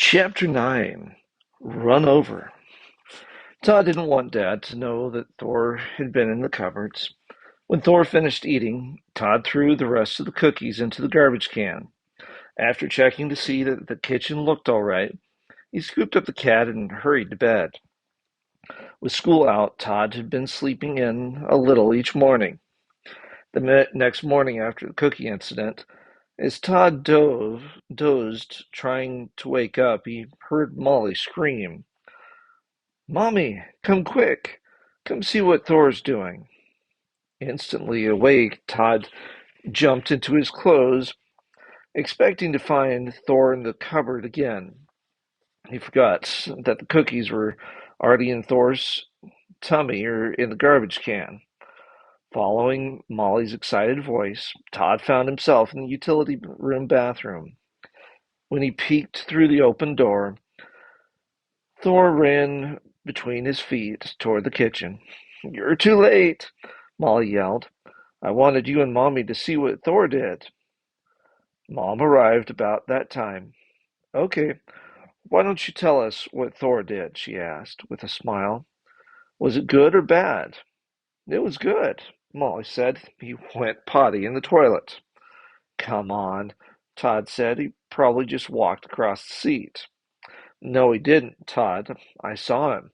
Chapter 9 Run Over. Todd didn't want Dad to know that Thor had been in the cupboards. When Thor finished eating, Todd threw the rest of the cookies into the garbage can. After checking to see that the kitchen looked all right, he scooped up the cat and hurried to bed. With school out, Todd had been sleeping in a little each morning. The next morning after the cookie incident, as Todd dozed, trying to wake up, he heard Molly scream, "Mommy, come quick! Come see what Thor's doing." Instantly awake, Todd jumped into his clothes, expecting to find Thor in the cupboard again. He forgot that the cookies were already in Thor's tummy or in the garbage can. Following Molly's excited voice, Todd found himself in the utility room bathroom. When he peeked through the open door, Thor ran between his feet toward the kitchen. "You're too late," Molly yelled. "I wanted you and Mommy to see what Thor did." Mom arrived about that time. "Okay, why don't you tell us what Thor did?" she asked, with a smile. "Was it good or bad?" "It was good," Molly said. "He went potty in the toilet." "Come on," Todd said. "He probably just walked across the seat." "No, he didn't, Todd. I saw him."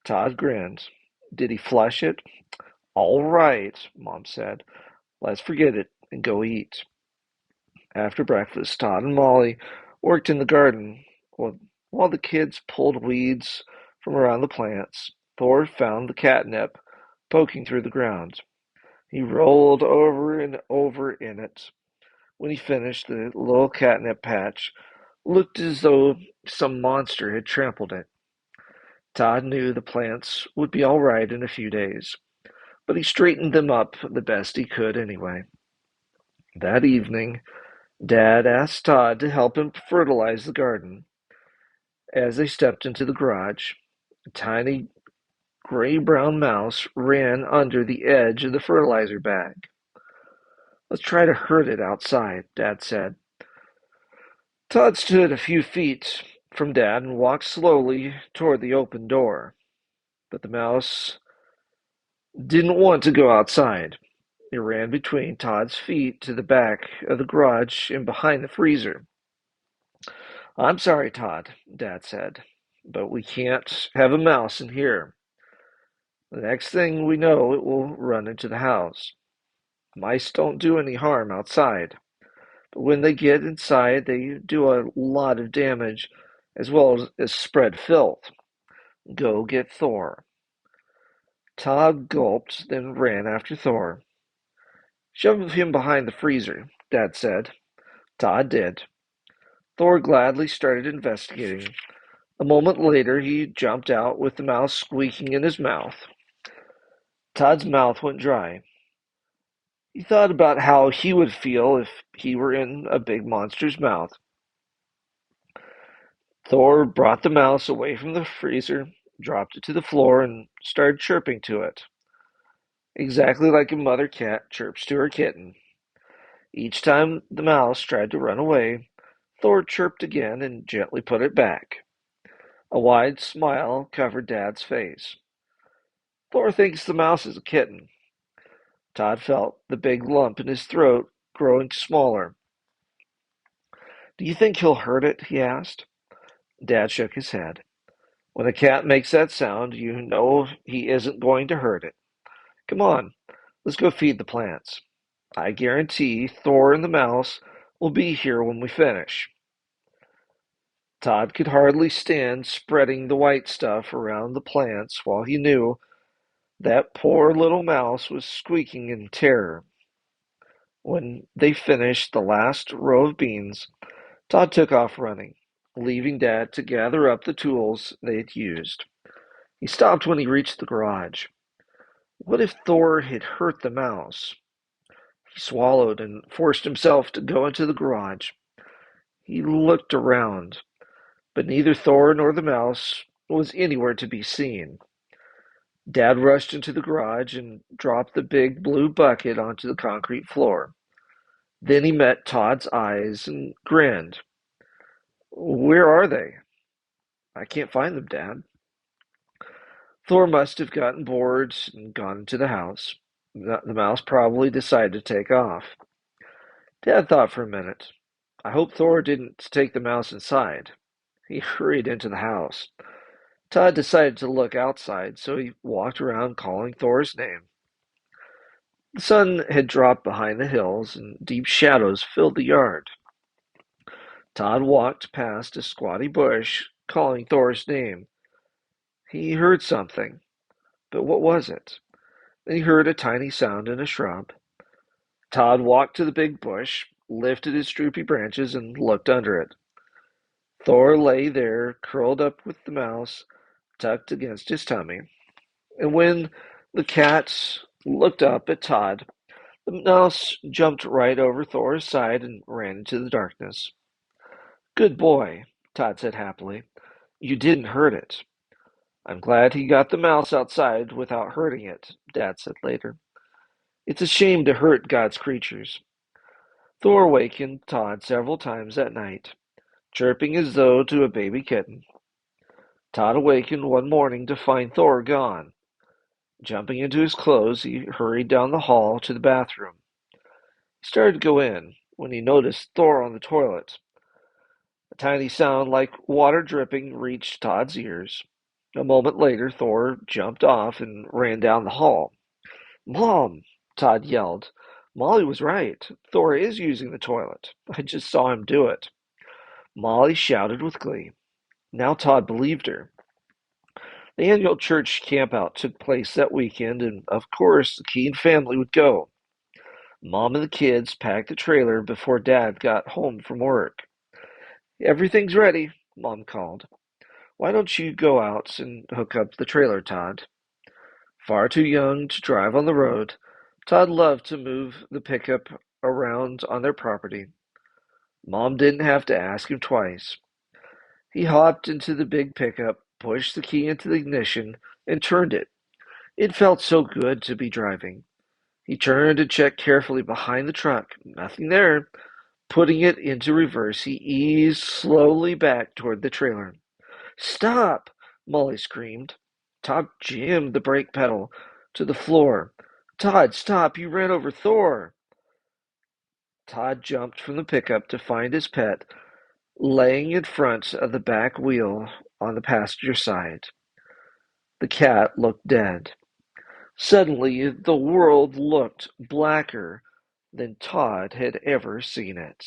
Todd grinned. "Did he flush it?" "All right," Mom said. "Let's forget it and go eat." After breakfast, Todd and Molly worked in the garden. While the kids pulled weeds from around the plants, Thor found the catnip poking through the ground. He rolled over and over in it. When he finished, the little catnip patch looked as though some monster had trampled it. Todd knew the plants would be all right in a few days, but he straightened them up the best he could anyway. That evening, Dad asked Todd to help him fertilize the garden. As they stepped into the garage, a tiny gray-brown mouse ran under the edge of the fertilizer bag. "Let's try to herd it outside," Dad said. Todd stood a few feet from Dad and walked slowly toward the open door. But the mouse didn't want to go outside. It ran between Todd's feet to the back of the garage and behind the freezer. "I'm sorry, Todd," Dad said, "but we can't have a mouse in here. The next thing we know, it will run into the house. Mice don't do any harm outside, but when they get inside, they do a lot of damage as well as spread filth. Go get Thor." Todd gulped, then ran after Thor. "Shove him behind the freezer," Dad said. Todd did. Thor gladly started investigating. A moment later, he jumped out with the mouse squeaking in his mouth. Todd's mouth went dry. He thought about how he would feel if he were in a big monster's mouth. Thor brought the mouse away from the freezer, dropped it to the floor, and started chirping to it, exactly like a mother cat chirps to her kitten. Each time the mouse tried to run away, Thor chirped again and gently put it back. A wide smile covered Dad's face. "Thor thinks the mouse is a kitten." Todd felt the big lump in his throat growing smaller. "Do you think he'll hurt it?" he asked. Dad shook his head. "When a cat makes that sound, you know he isn't going to hurt it. Come on, let's go feed the plants. I guarantee Thor and the mouse will be here when we finish." Todd could hardly stand spreading the white stuff around the plants while he knew that poor little mouse was squeaking in terror. When they finished the last row of beans, Todd took off running, leaving Dad to gather up the tools they had used. He stopped when he reached the garage. What if Thor had hurt the mouse? He swallowed and forced himself to go into the garage. He looked around, but neither Thor nor the mouse was anywhere to be seen. Dad rushed into the garage and dropped the big blue bucket onto the concrete floor. Then he met Todd's eyes and grinned. Where are they? I can't find them, Dad. Thor must have gotten bored and gone into the house. The mouse probably decided to take off. Dad thought for a minute. I hope Thor didn't take the mouse inside. He hurried into the house. Todd decided to look outside, so he walked around calling Thor's name. The sun had dropped behind the hills, and deep shadows filled the yard. Todd walked past a squatty bush, calling Thor's name. He heard something, but what was it? Then he heard a tiny sound in a shrub. Todd walked to the big bush, lifted his droopy branches, and looked under it. Thor lay there, curled up with the mouse tucked against his tummy. And when the cat looked up at Todd, the mouse jumped right over Thor's side and ran into the darkness. Good boy, Todd said happily. You didn't hurt it. I'm glad he got the mouse outside without hurting it, Dad said later. It's a shame to hurt God's creatures. Thor wakened Todd several times that night, chirping as though to a baby kitten. Todd awakened one morning to find Thor gone. Jumping into his clothes, he hurried down the hall to the bathroom. He started to go in when he noticed Thor on the toilet. A tiny sound like water dripping reached Todd's ears. A moment later, Thor jumped off and ran down the hall. Mom! Todd yelled. Molly was right. Thor is using the toilet. I just saw him do it. Molly shouted with glee. Now Todd believed her. The annual church campout took place that weekend, and of course the Keene family would go. Mom and the kids packed the trailer before Dad got home from work. Everything's ready, Mom called. Why don't you go out and hook up the trailer, Todd? Far too young to drive on the road, Todd loved to move the pickup around on their property. Mom didn't have to ask him twice. He hopped into the big pickup, pushed the key into the ignition, and turned it. It felt so good to be driving. He turned and checked carefully behind the truck. Nothing there. Putting it into reverse, he eased slowly back toward the trailer. Stop! Molly screamed. Todd jammed the brake pedal to the floor. Todd, stop! You ran over Thor! Todd jumped from the pickup to find his pet laying in front of the back wheel on the passenger side. The cat looked dead. Suddenly, the world looked blacker than Todd had ever seen it.